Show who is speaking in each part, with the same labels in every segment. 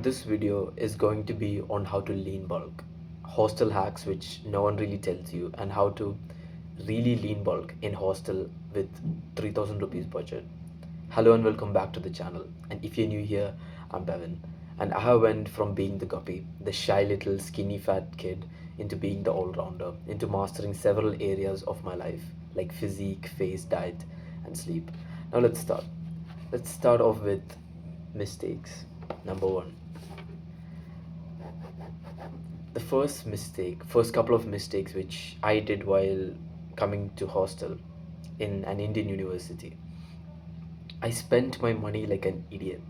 Speaker 1: This video is going to be on how to lean bulk, hostel hacks which no one really tells you, and how to really lean bulk in hostel with 3000 rupees budget. Hello and welcome back to the channel. And if you're new here, I'm Bevan. And I have went from being the guppy, the shy little skinny fat kid, into being the all-rounder, into mastering several areas of my life, like physique, face, diet, and sleep. Now let's start. Let's start off with mistakes. Number one, the first couple of mistakes which I did while coming to hostel in an Indian university. I spent my money like an idiot.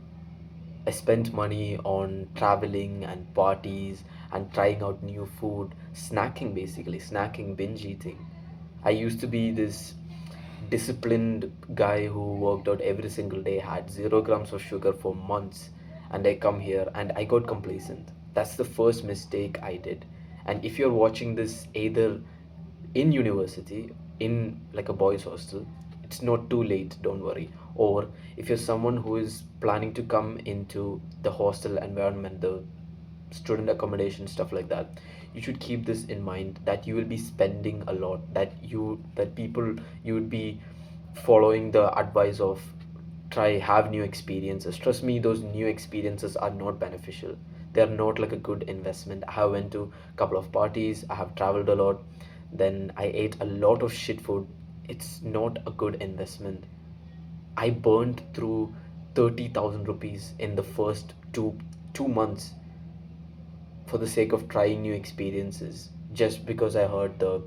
Speaker 1: I spent money on traveling and parties and trying out new food, snacking basically, snacking, binge eating. I used to be this disciplined guy who worked out every single day, had 0 grams of sugar for months, and I come here and I got complacent. That's the first mistake I did. And if you're watching this either in university, in like a boys' hostel, it's not too late, don't worry. Or if you're someone who is planning to come into the hostel environment, the student accommodation, stuff like that, you should keep this in mind that you will be spending a lot, that people, you would be following the advice of try have new experiences. Trust me, those new experiences are not beneficial. They are not like a good investment. I have went to a couple of parties, I have traveled a lot, then I ate a lot of shit food. It's not a good investment. I burned through 30,000 rupees in the first two months for the sake of trying new experiences, just because I heard the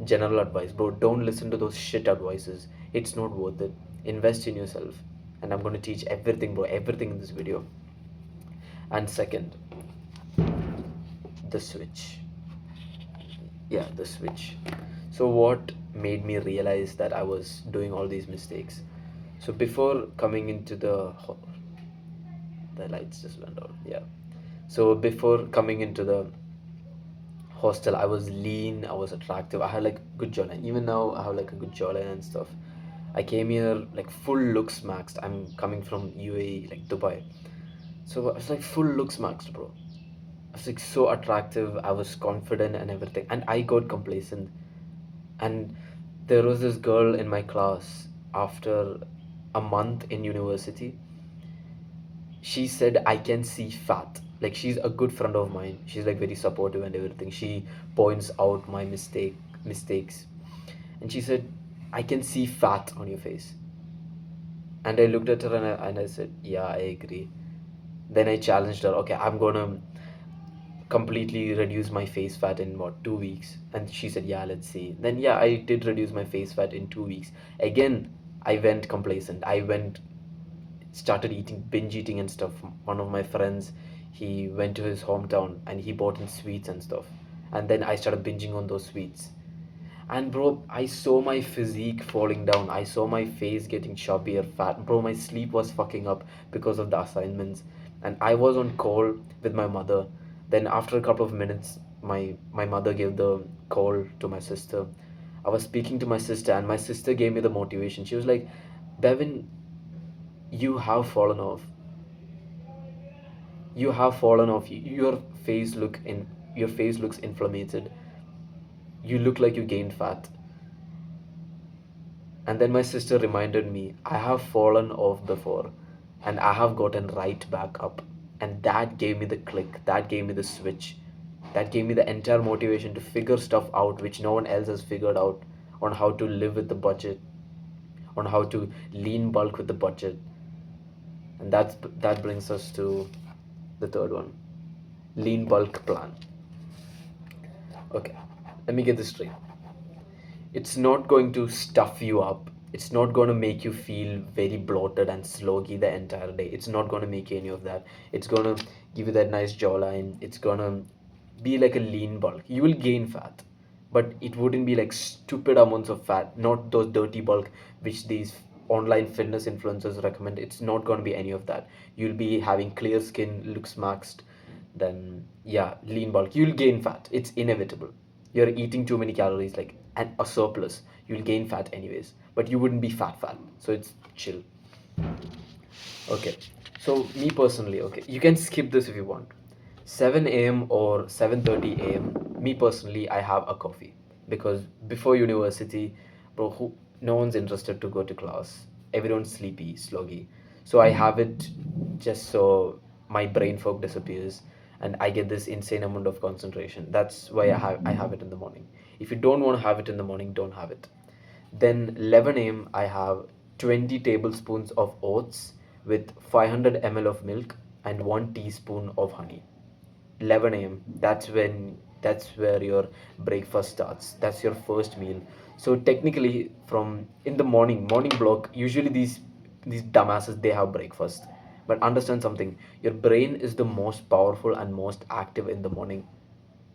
Speaker 1: general advice. Bro, don't listen to those shit advices. It's not worth it. Invest in yourself. And I'm going to teach everything, bro, everything in this video. And second, the switch. Yeah, the switch. So what made me realize that I was doing all these mistakes? So before coming into the lights just went out. Yeah. So before coming into the hostel, I was lean, I was attractive, I had like good jawline. Even now, I have like a good jawline and stuff. I came here like full looks maxed. I'm coming from UAE, like Dubai. So I was like full looks maxed, bro. I was like so attractive, I was confident and everything. And I got complacent. And there was this girl in my class after a month in university. She said I can see fat. Like she's a good friend of mine. She's like very supportive and everything. She points out my mistakes. And she said, I can see fat on your face. And I looked at her and I said, yeah, I agree. Then I challenged her, okay, I'm gonna completely reduce my face fat in what, 2 weeks? And she said, yeah, let's see. Then yeah, I did reduce my face fat in 2 weeks. Again, I went complacent. I went started eating, binge eating and stuff. One of my friends, he went to his hometown and he bought in sweets and stuff. And then I started binging on those sweets. And bro, I saw my physique falling down. I saw my face getting chubbier, fat. Bro, my sleep was fucking up because of the assignments. And I was on call with my mother. Then after a couple of minutes, my mother gave the call to my sister. I was speaking to my sister, and my sister gave me the motivation. She was like, Bevin, you have fallen off. You have fallen off. Your face looks inflamed. You look like you gained fat. And then my sister reminded me, I have fallen off before and I have gotten right back up. And that gave me the click, that gave me the switch, that gave me the entire motivation to figure stuff out which no one else has figured out, on how to live with the budget, on how to lean bulk with the budget. And that brings us to the third one, lean bulk plan. Okay, let me get this straight. It's not going to stuff you up. It's not going to make you feel very bloated and sloggy the entire day. It's not going to make you any of that. It's going to give you that nice jawline. It's going to be like a lean bulk. You will gain fat, but it wouldn't be like stupid amounts of fat, not those dirty bulk which these online fitness influencers recommend. It's not going to be any of that. You'll be having clear skin, looks maxed. Then yeah, lean bulk, you'll gain fat. It's inevitable. You're eating too many calories, like and a surplus, you'll gain fat anyways, but you wouldn't be fat, so it's chill. Okay, So me personally, okay, you can skip this if you want. 7 a.m. or 7:30 a.m. Me personally, I have a coffee because before university, bro, no one's interested to go to class. Everyone's sleepy, sloggy. So I have it just so my brain fog disappears and I get this insane amount of concentration. That's why I have it in the morning. If you don't want to have it in the morning, don't have it. Then 11 a.m. I have 20 tablespoons of oats with 500 ml of milk and 1 teaspoon of honey. 11 a.m. That's where your breakfast starts. That's your first meal. So technically from in the morning block, usually these dumbasses they have breakfast. But understand something, your brain is the most powerful and most active in the morning.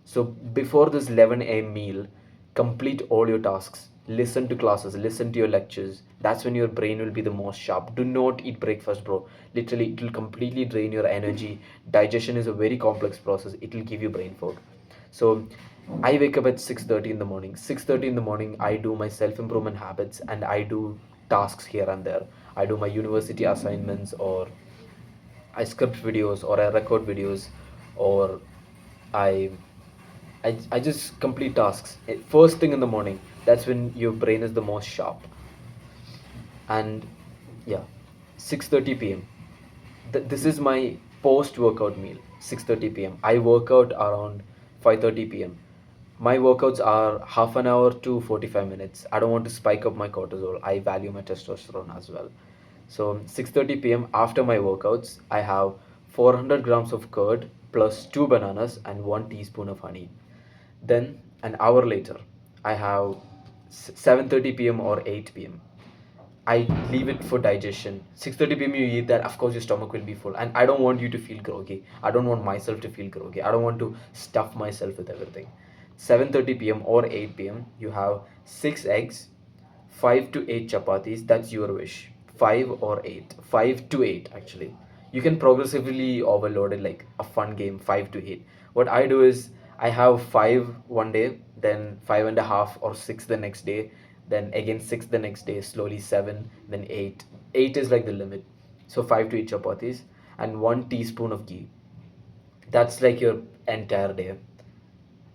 Speaker 1: So before this 11 a.m. meal, complete all your tasks. Listen to classes, listen to your lectures. That's when your brain will be the most sharp. Do not eat breakfast, bro. Literally, it will completely drain your energy. Digestion is a very complex process. It will give you brain fog. So I wake up at 6:30 in the morning. 6:30 in the morning, I do my self-improvement habits and I do tasks here and there. I do my university assignments or I script videos or I record videos or I I just complete tasks. First thing in the morning, that's when your brain is the most sharp. And yeah, 6:30 p.m. This is my post-workout meal, 6:30 p.m. I work out around 5:30 p.m. My workouts are half an hour to 45 minutes. I don't want to spike up my cortisol. I value my testosterone as well. So 6:30 p.m. after my workouts, I have 400 grams of curd plus 2 bananas and 1 teaspoon of honey. Then an hour later, I have 7:30 p.m. or 8 p.m. I leave it for digestion. 6:30 p.m. you eat that, of course your stomach will be full. And I don't want you to feel groggy. I don't want myself to feel groggy. I don't want to stuff myself with everything. 7:30 p.m. or 8 p.m. you have 6 eggs, 5 to 8 chapatis. That's your wish. 5 or 8. 5 to 8 actually. You can progressively overload it like a fun game, 5 to 8. What I do is I have 5 one day, then 5.5 or 6 the next day, then again 6 the next day, slowly 7, then 8. 8 is like the limit. So 5 to 8 chapatis and 1 teaspoon of ghee. That's like your entire day.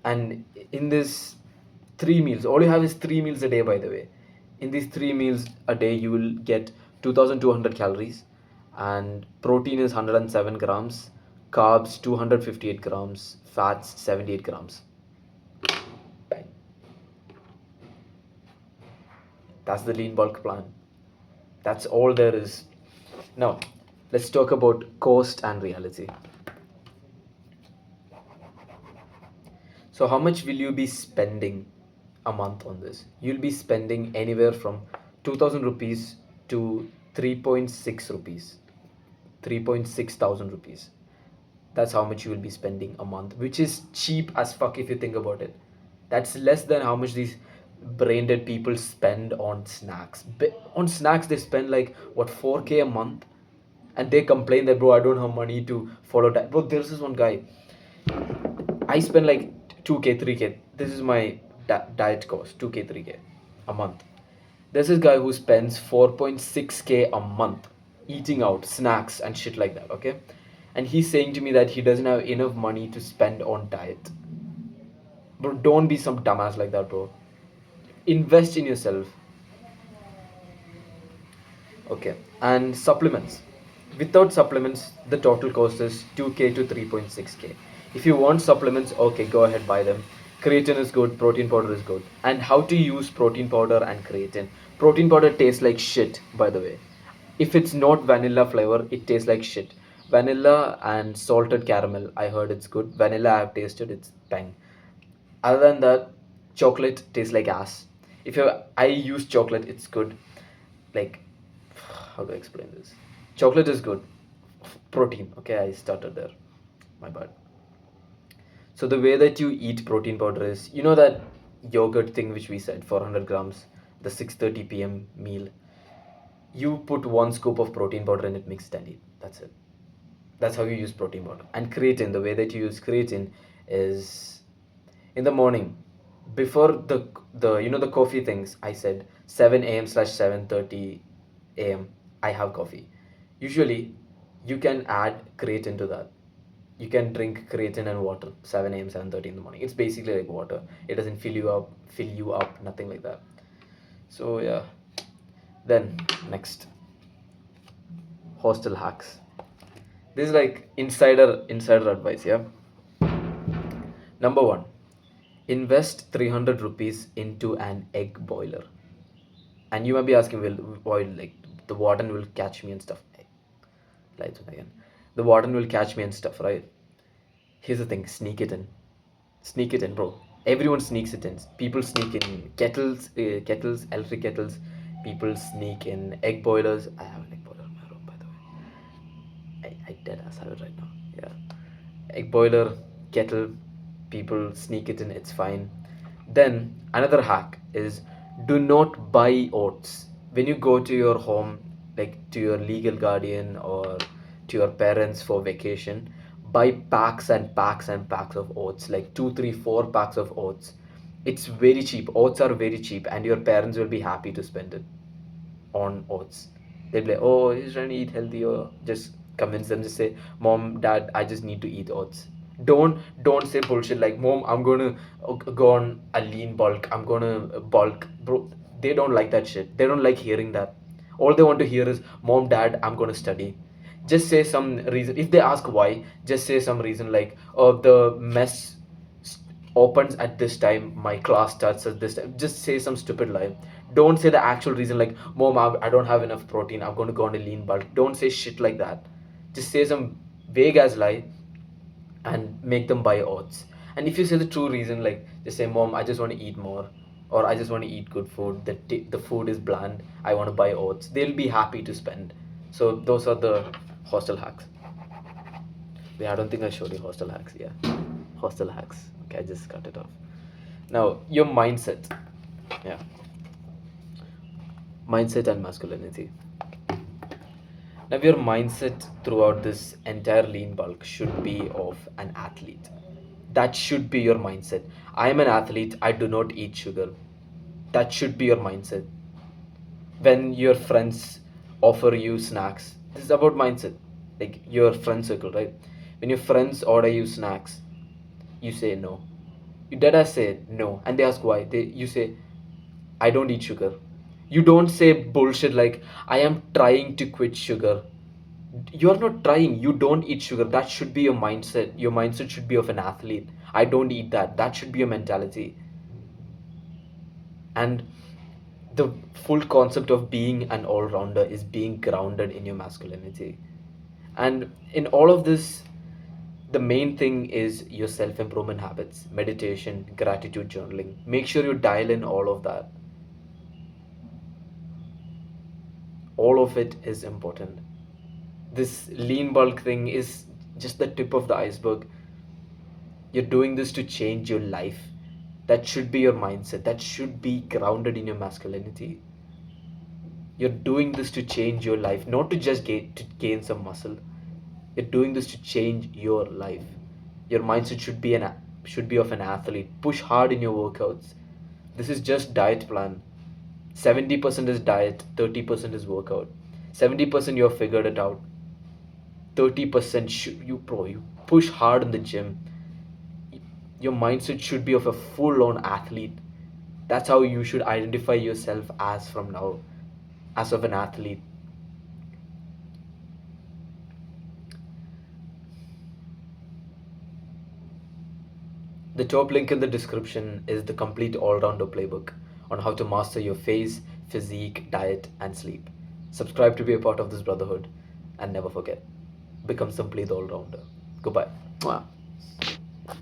Speaker 1: And in this 3 meals, all you have is 3 meals a day, by the way. In these 3 meals a day, you will get 2200 calories, and protein is 107 grams, carbs 258 grams, fats 78 grams. Bang. That's the lean bulk plan. That's all there is. Now, let's talk about cost and reality. So, how much will you be spending a month on this? You'll be spending anywhere from 2000 rupees to 3.6 rupees, 3.6 thousand rupees. That's how much you will be spending a month, which is cheap as fuck if you think about it. That's less than how much these brain dead people spend on snacks. On snacks, they spend like what 4K a month, and they complain that, bro, I don't have money to follow that. Bro, there's this one guy. I spend like 2K, 3K. This is my diet cost 2K, 3K a month. There's this guy who spends 4.6K a month eating out, snacks, and shit like that, okay? And he's saying to me that he doesn't have enough money to spend on diet. Bro, don't be some dumbass like that, bro. Invest in yourself. Okay, and supplements. Without supplements, the total cost is 2K to 3.6K. If you want supplements, okay, go ahead, buy them. Creatine is good, protein powder is good. And how to use protein powder and creatine. Protein powder tastes like shit, by the way. If it's not vanilla flavor, it tastes like shit. Vanilla and salted caramel, I heard it's good. Vanilla, I have tasted, it's bang. Other than that, chocolate tastes like ass. If you I use chocolate, it's good. Like, how do I explain this? Chocolate is good. Protein. Okay, I started there. My bad. So the way that you eat protein powder is, you know that yogurt thing which we said, 400 grams, the 6:30 p.m. meal. You put 1 scoop of protein powder in it, mix it and eat. That's it. That's how you use protein powder. And creatine, the way that you use creatine is in the morning before the the coffee things. I said 7 a.m. slash 7:30 a.m. I have coffee. Usually You can add creatine to that. You can drink creatine and water 7 a.m., 7:30 in the morning. It's basically like water. It doesn't fill you up, nothing like that. So yeah. Then next, hostel hacks. This is like insider advice, yeah. Number one, invest 300 rupees into an egg boiler. And you might be asking, well, why, like, the warden will catch me and stuff. Hey, lights on again. The warden will catch me and stuff, right? Here's the thing, sneak it in, bro. Everyone sneaks it in. People sneak in kettles, electric kettles. People sneak in egg boilers. I have an egg boiler in my room, by the way. I dead ass have it right now. Yeah, egg boiler, kettle. People sneak it in. It's fine. Then another hack is, do not buy oats when you go to your home, like to your legal guardian or to your parents for vacation. Buy packs and packs and packs of oats, like two, three, 4 packs of oats. It's very cheap. Oats are very cheap, and your parents will be happy to spend it on oats. They'll be like, oh, he's trying to eat healthy, or just convince them to say, Mom, Dad, I just need to eat oats. Don't say bullshit like, Mom, I'm gonna go on a lean bulk. I'm gonna bulk, bro. They don't like that shit. They don't like hearing that. All they want to hear is, Mom, Dad, I'm gonna study. Just say some reason. If they ask why, just say some reason like, oh, the mess opens at this time, my class starts at this time. Just say some stupid lie. Don't say the actual reason like, Mom, I don't have enough protein, I'm going to go on a lean bulk. Don't say shit like that. Just say some vague ass lie and make them buy oats. And if you say the true reason, like just say, Mom, I just want to eat more, or I just want to eat good food, the food is bland, I want to buy oats, they'll be happy to spend. So those are the hostel hacks. Yeah, I don't think I showed you hostel hacks. Yeah, hostel hacks. Okay, I just cut it off. Now, your mindset. Yeah, mindset and masculinity. Now, your mindset throughout this entire lean bulk should be of an athlete. That should be your mindset. I am an athlete. I do not eat sugar. That should be your mindset. When your friends offer you snacks, this is about mindset. Like your friend circle, right? When your friends order you snacks, you say no. You dead ass say no, and they ask why. You say, I don't eat sugar. You don't say bullshit like, I am trying to quit sugar. You are not trying. You don't eat sugar. That should be your mindset. Your mindset should be of an athlete. I don't eat that. That should be your mentality. And the full concept of being an all-rounder is being grounded in your masculinity. And in all of this, the main thing is your self-improvement habits, meditation, gratitude journaling. Make sure you dial in all of that. All of it is important. This lean bulk thing is just the tip of the iceberg. You're doing this to change your life. That should be your mindset. That should be grounded in your masculinity. You're doing this to change your life, not to just gain some muscle. You're doing this to change your life. Your mindset should be of an athlete. Push hard in your workouts. This is just diet plan. 70% is diet, 30% is workout. 70% you have figured it out. 30% you push hard in the gym. Your mindset should be of a full-on athlete. That's how you should identify yourself as from now, as of an athlete. The top link in the description is the complete all-rounder playbook on how to master your face, physique, diet, and sleep. Subscribe to be a part of this brotherhood, and never forget, become simply the all-rounder. Goodbye. Mwah.